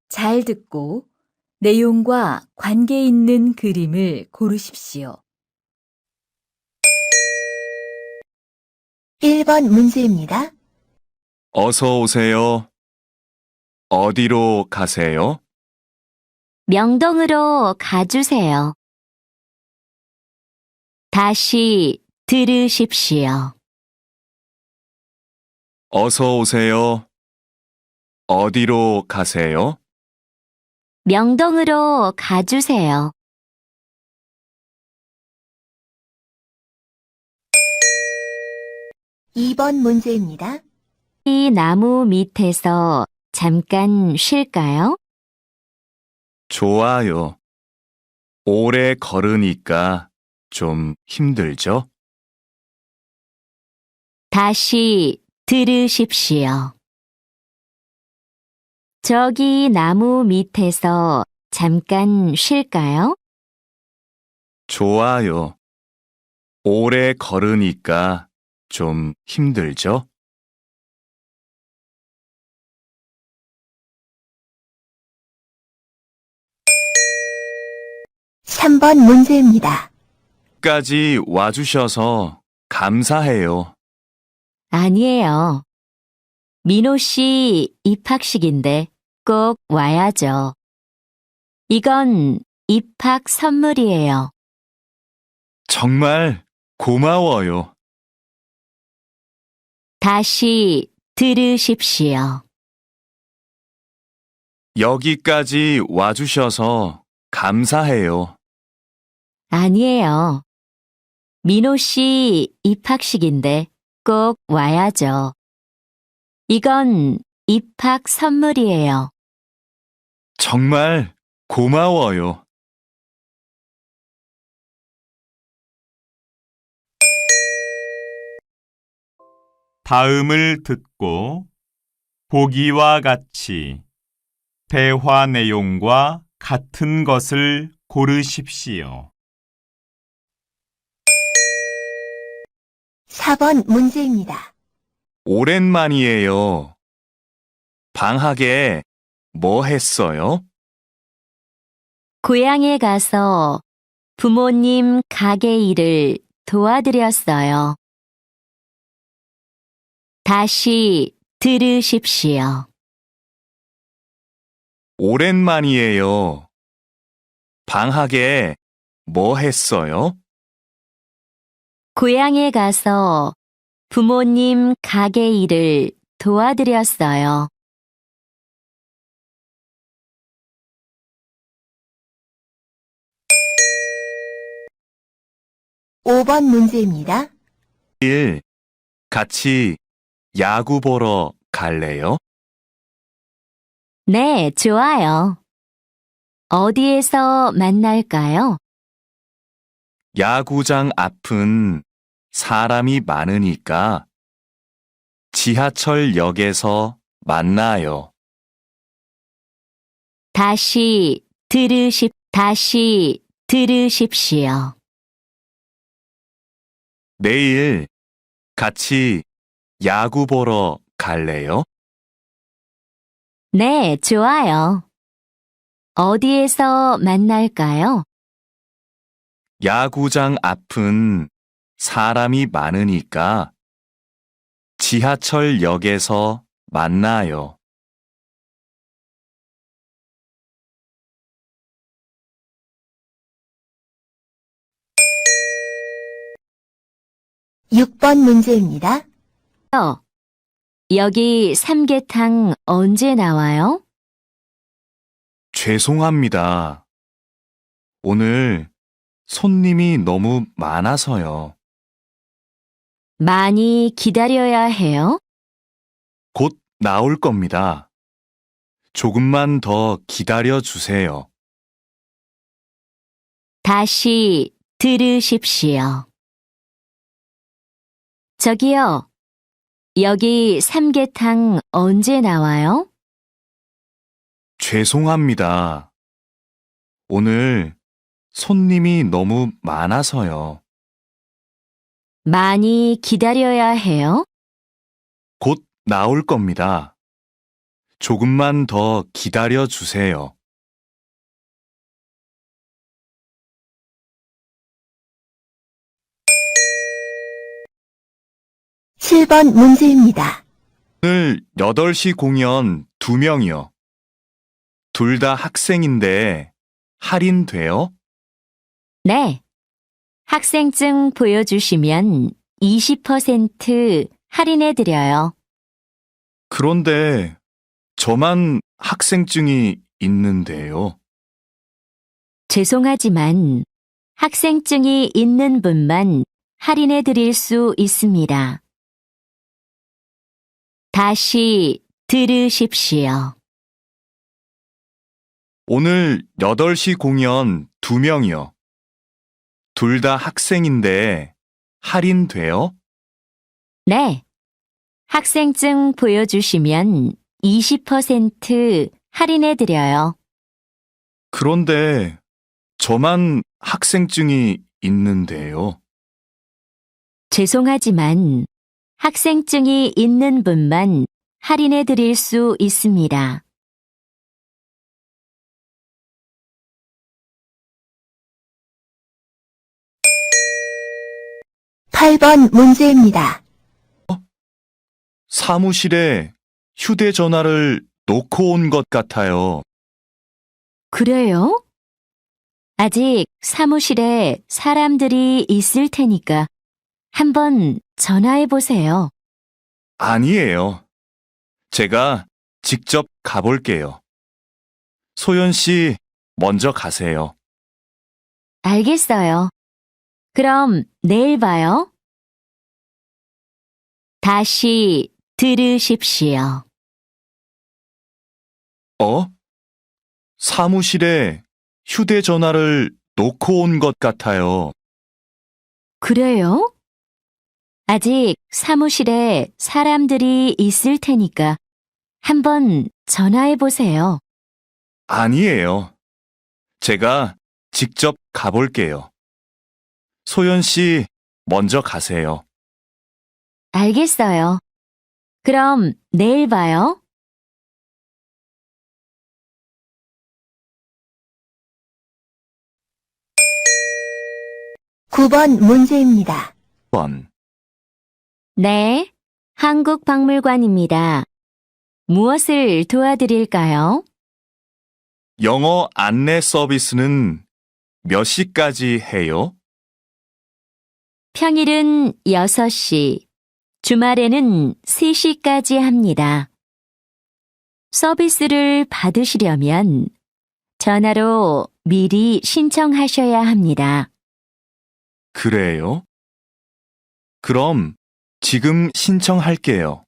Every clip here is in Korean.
잘 듣고 내용과 관계 있는 그림을 고르십시오. 1번 문제입니다. 어서 오세요. 어디로 가세요? 명동으로 가주세요. 다시 들으십시오. 어서 오세요. 어디로 가세요? 명동으로 가주세요. 2번 문제입니다. 이 나무 밑에서 잠깐 쉴까요? 좋아요. 오래 걸으니까 좀 힘들죠? 다시 들으십시오. 저기 나무 밑에서 잠깐 쉴까요? 좋아요. 오래 걸으니까 좀 힘들죠? 3번 문제입니다. 까지 와주셔서 감사해요. 아니에요. 민호 씨 입학식인데 꼭 와야죠. 이건 입학 선물이에요. 정말 고마워요. 다시 들으십시오. 여기까지 와주셔서 감사해요. 아니에요. 민호 씨 입학식인데 꼭 와야죠. 이건 입학 선물이에요. 정말 고마워요. 다음을 듣고 보기와 같이 대화 내용과 같은 것을 고르십시오. 4번 문제입니다. 오랜만이에요. 방학에 뭐 했어요? 고향에 가서 부모님 가게 일을 도와드렸어요. 다시 들으십시오. 오랜만이에요. 방학에 뭐 했어요? 고향에 가서 부모님 가게 일을 도와드렸어요. 5번 문제입니다. 일 같이 야구 보러 갈래요? 네, 좋아요. 어디에서 만날까요? 야구장 앞은 사람이 많으니까 지하철역에서 만나요. 다시 들으십시오. 내일 같이 야구 보러 갈래요? 네, 좋아요. 어디에서 만날까요? 야구장 앞은 사람이 많으니까 지하철역에서 만나요. 6번 문제입니다. 여기 삼계탕 언제 나와요? 죄송합니다. 오늘 손님이 너무 많아서요. 많이 기다려야 해요? 곧 나올 겁니다. 조금만 더 기다려 주세요. 다시 들으십시오. 저기요, 여기 삼계탕 언제 나와요? 죄송합니다. 오늘 손님이 너무 많아서요. 많이 기다려야 해요? 곧 나올 겁니다. 조금만 더 기다려 주세요. 7번 문제입니다. 오늘 8시 공연 2명이요. 둘 다 학생인데 할인돼요? 네. 학생증 보여주시면 20% 할인해드려요. 그런데 저만 학생증이 있는데요. 죄송하지만 학생증이 있는 분만 할인해드릴 수 있습니다. 다시 들으십시오. 오늘 8시 공연 2명이요. 둘 다 학생인데 할인돼요? 네. 학생증 보여주시면 20% 할인해드려요. 그런데 저만 학생증이 있는데요. 죄송하지만 학생증이 있는 분만 할인해드릴 수 있습니다. 팔 번 문제입니다. 사무실에 휴대전화를 놓고 온 것 같아요. 그래요? 아직 사무실에 사람들이 있을 테니까 한번 전화해 보세요. 아니에요. 제가 직접 가볼게요. 소연 씨, 먼저 가세요. 알겠어요. 그럼 내일 봐요. 다시 들으십시오. 사무실에 휴대전화를 놓고 온 것 같아요. 그래요? 아직 사무실에 사람들이 있을 테니까 한번 전화해 보세요. 아니에요. 제가 직접 가볼게요. 소연 씨, 먼저 가세요. 알겠어요. 그럼 내일 봐요. 9번 문제입니다. 번. 네, 한국박물관입니다. 무엇을 도와드릴까요? 영어 안내 서비스는 몇 시까지 해요? 평일은 6시, 주말에는 3시까지 합니다. 서비스를 받으시려면 전화로 미리 신청하셔야 합니다. 그래요? 그럼 지금 신청할게요.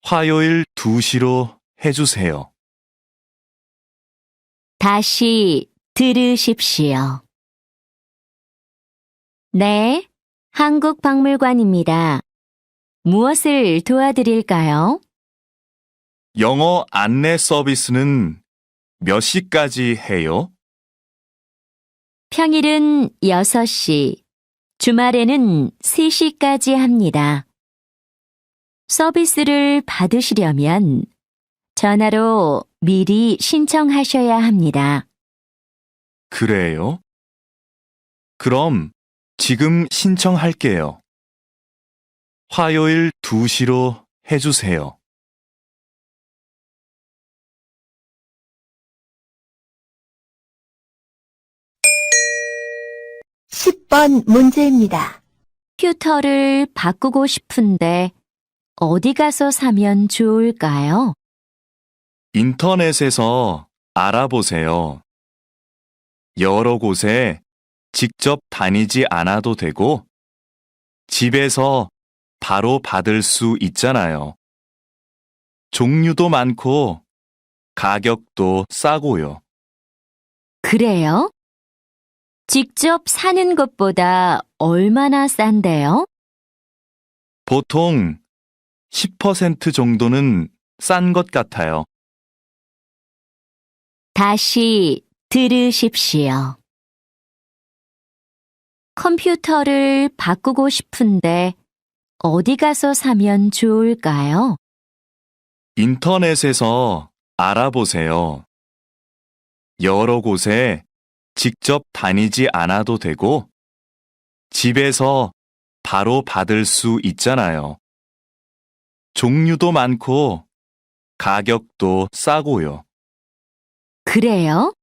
화요일 2시로 해주세요. 다시 들으십시오. 네, 한국박물관입니다. 무엇을 도와드릴까요? 영어 안내 서비스는 몇 시까지 해요? 평일은 6시, 주말에는 3시까지 합니다. 서비스를 받으시려면 전화로 미리 신청하셔야 합니다. 그래요? 그럼 지금 신청할게요. 화요일 2시로 해주세요. 10번 문제입니다. 컴퓨터를 바꾸고 싶은데 어디 가서 사면 좋을까요? 인터넷에서 알아보세요. 여러 곳에 직접 다니지 않아도 되고, 집에서 바로 받을 수 있잖아요. 종류도 많고, 가격도 싸고요. 그래요? 직접 사는 것보다 얼마나 싼데요? 보통 10% 정도는 싼 것 같아요. 다시 들으십시오. 컴퓨터를 바꾸고 싶은데 어디 가서 사면 좋을까요? 인터넷에서 알아보세요. 여러 곳에 직접 다니지 않아도 되고, 집에서 바로 받을 수 있잖아요. 종류도 많고, 가격도 싸고요. 그래요?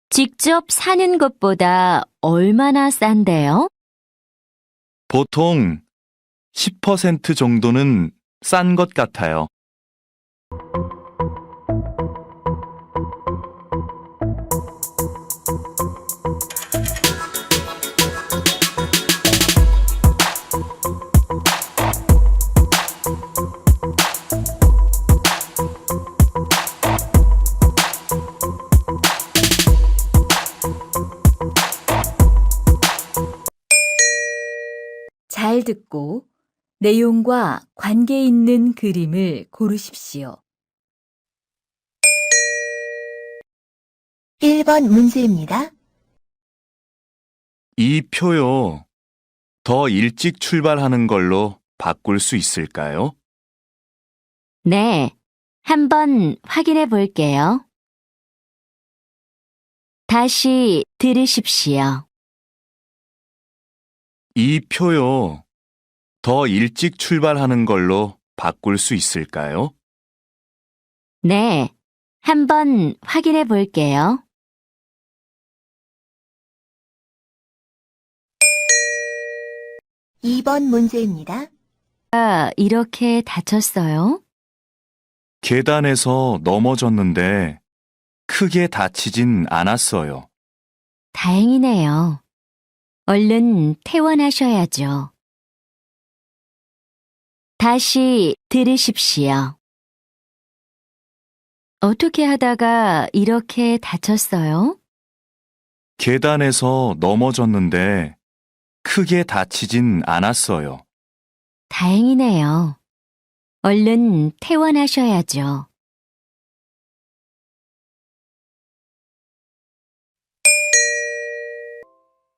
직접 사는 것보다 얼마나 싼데요? 보통 10% 정도는 싼 것 같아요. 잘 듣고 내용과 관계 있는 그림을 고르십시오. 1번 문제입니다. 이 표요. 더 일찍 출발하는 걸로 바꿀 수 있을까요? 네, 한번 확인해 볼게요. 다시 들으십시오. 이 표요. 더 일찍 출발하는 걸로 바꿀 수 있을까요? 네, 한번 확인해 볼게요. 2번 문제입니다. 이렇게 다쳤어요? 계단에서 넘어졌는데 크게 다치진 않았어요. 다행이네요. 얼른 퇴원하셔야죠. 다시 들으십시오. 어떻게 하다가 이렇게 다쳤어요? 계단에서 넘어졌는데 크게 다치진 않았어요. 다행이네요. 얼른 퇴원하셔야죠.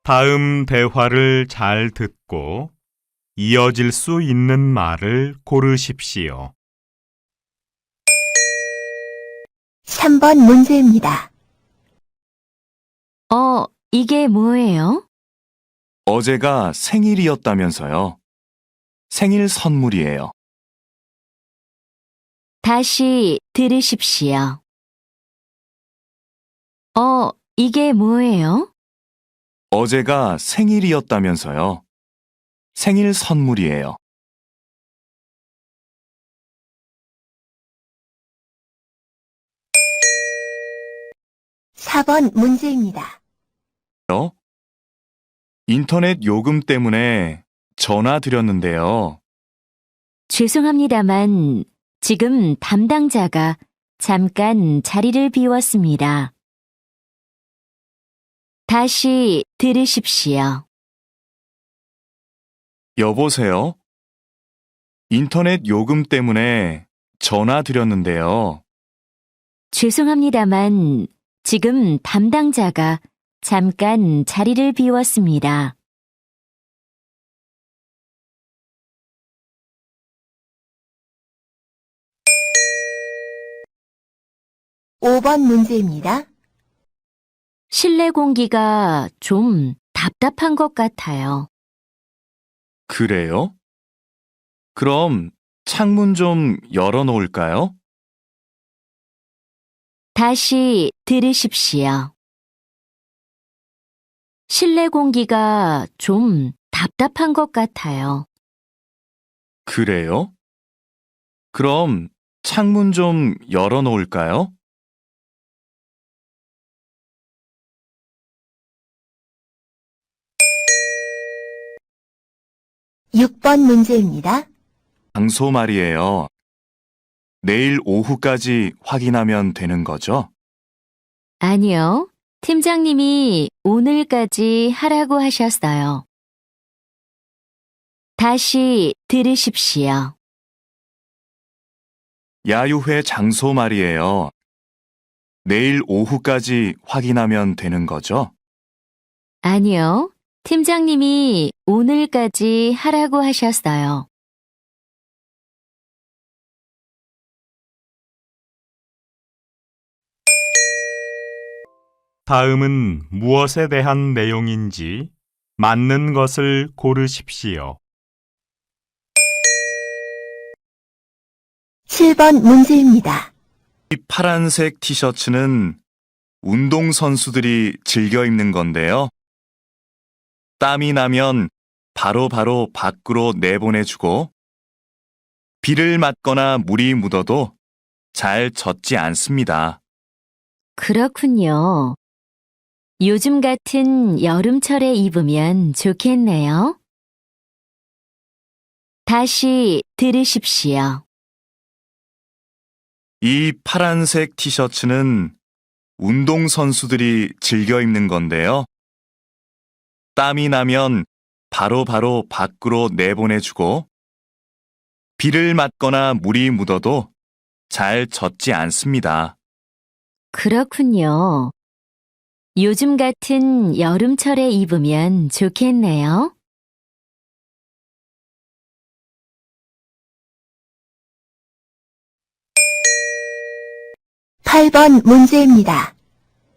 다음 대화를 잘 듣고 이어질 수 있는 말을 고르십시오. 3번 문제입니다. 이게 뭐예요? 어제가 생일이었다면서요. 생일 선물이에요. 다시 들으십시오. 이게 뭐예요? 어제가 생일이었다면서요. 생일 선물이에요. 4번 문제입니다. 인터넷 요금 때문에 전화 드렸는데요. 죄송합니다만 지금 담당자가 잠깐 자리를 비웠습니다. 다시 들으십시오. 여보세요? 인터넷 요금 때문에 전화 드렸는데요. 죄송합니다만 지금 담당자가 잠깐 자리를 비웠습니다. 5번 문제입니다. 실내 공기가 좀 답답한 것 같아요. 그래요? 그럼 창문 좀 열어놓을까요? 다시 들으십시오. 실내 공기가 좀 답답한 것 같아요. 그래요? 그럼 창문 좀 열어놓을까요? 6번 문제입니다. 장소 말이에요. 내일 오후까지 확인하면 되는 거죠? 아니요. 팀장님이 오늘까지 하라고 하셨어요. 다시 들으십시오. 야유회 장소 말이에요. 내일 오후까지 확인하면 되는 거죠? 아니요. 팀장님이 오늘까지 하라고 하셨어요. 다음은 무엇에 대한 내용인지 맞는 것을 고르십시오. 7번 문제입니다. 이 파란색 티셔츠는 운동선수들이 즐겨 입는 건데요. 땀이 나면 바로바로 밖으로 내보내주고 비를 맞거나 물이 묻어도 잘 젖지 않습니다. 그렇군요. 요즘 같은 여름철에 입으면 좋겠네요. 다시 들으십시오. 이 파란색 티셔츠는 운동선수들이 즐겨 입는 건데요. 땀이 나면 바로바로 밖으로 내보내주고 비를 맞거나 물이 묻어도 잘 젖지 않습니다. 그렇군요. 요즘 같은 여름철에 입으면 좋겠네요. 8번 문제입니다.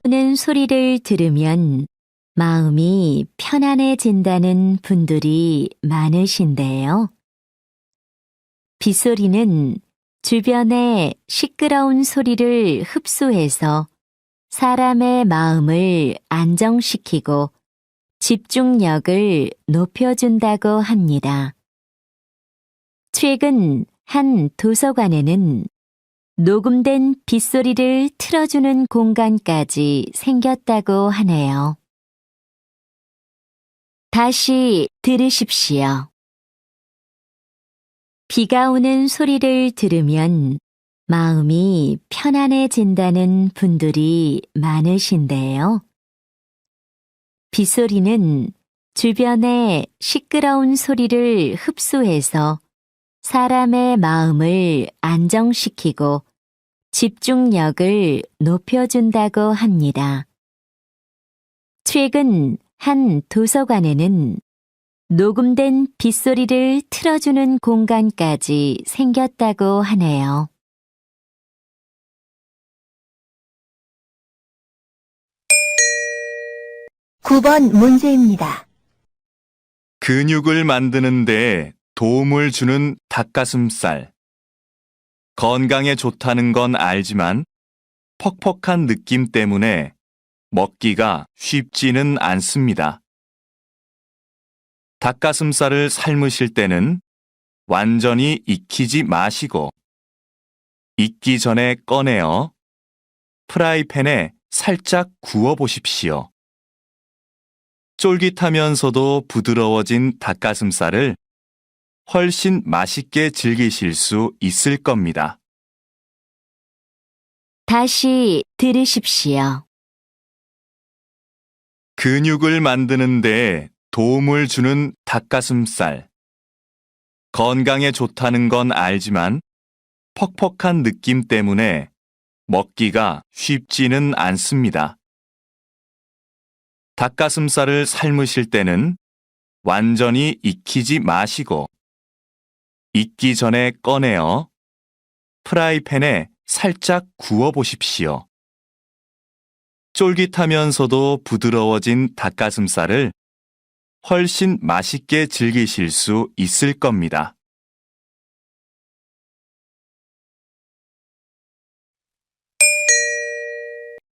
는 소리를 들으면 마음이 편안해진다는 분들이 많으신데요. 빗소리는 주변의 시끄러운 소리를 흡수해서 사람의 마음을 안정시키고 집중력을 높여준다고 합니다. 최근 한 도서관에는 녹음된 빗소리를 틀어주는 공간까지 생겼다고 하네요. 다시 들으십시오. 비가 오는 소리를 들으면 마음이 편안해진다는 분들이 많으신데요. 빗소리는 주변의 시끄러운 소리를 흡수해서 사람의 마음을 안정시키고 집중력을 높여준다고 합니다. 최근 한 도서관에는 녹음된 빗소리를 틀어주는 공간까지 생겼다고 하네요. 9번 문제입니다. 근육을 만드는 데 도움을 주는 닭가슴살. 건강에 좋다는 건 알지만 퍽퍽한 느낌 때문에 먹기가 쉽지는 않습니다. 닭가슴살을 삶으실 때는 완전히 익히지 마시고 익기 전에 꺼내어 프라이팬에 살짝 구워 보십시오. 쫄깃하면서도 부드러워진 닭가슴살을 훨씬 맛있게 즐기실 수 있을 겁니다. 다시 들으십시오. 근육을 만드는 데 도움을 주는 닭가슴살. 건강에 좋다는 건 알지만 퍽퍽한 느낌 때문에 먹기가 쉽지는 않습니다. 닭가슴살을 삶으실 때는 완전히 익히지 마시고 익기 전에 꺼내어 프라이팬에 살짝 구워 보십시오. 쫄깃하면서도 부드러워진 닭가슴살을 훨씬 맛있게 즐기실 수 있을 겁니다.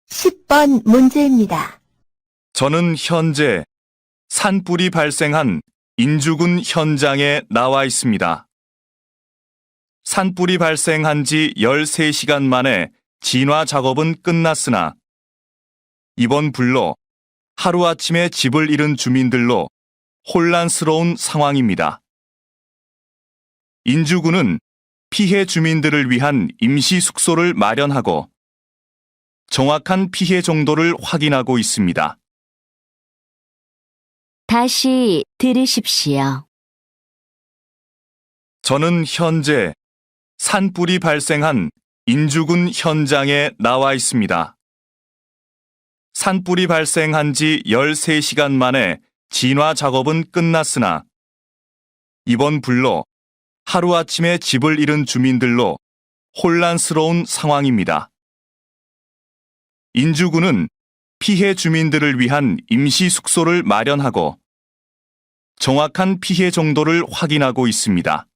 10번 문제입니다. 저는 현재 산불이 발생한 인주군 현장에 나와 있습니다. 산불이 발생한 지 13시간 만에 진화 작업은 끝났으나 이번 불로 하루아침에 집을 잃은 주민들로 혼란스러운 상황입니다. 인주군은 피해 주민들을 위한 임시 숙소를 마련하고 정확한 피해 정도를 확인하고 있습니다. 다시 들으십시오. 저는 현재 산불이 발생한 인주군 현장에 나와 있습니다. 산불이 발생한 지 13시간 만에 진화 작업은 끝났으나 이번 불로 하루아침에 집을 잃은 주민들로 혼란스러운 상황입니다. 인주군은 피해 주민들을 위한 임시 숙소를 마련하고 정확한 피해 정도를 확인하고 있습니다.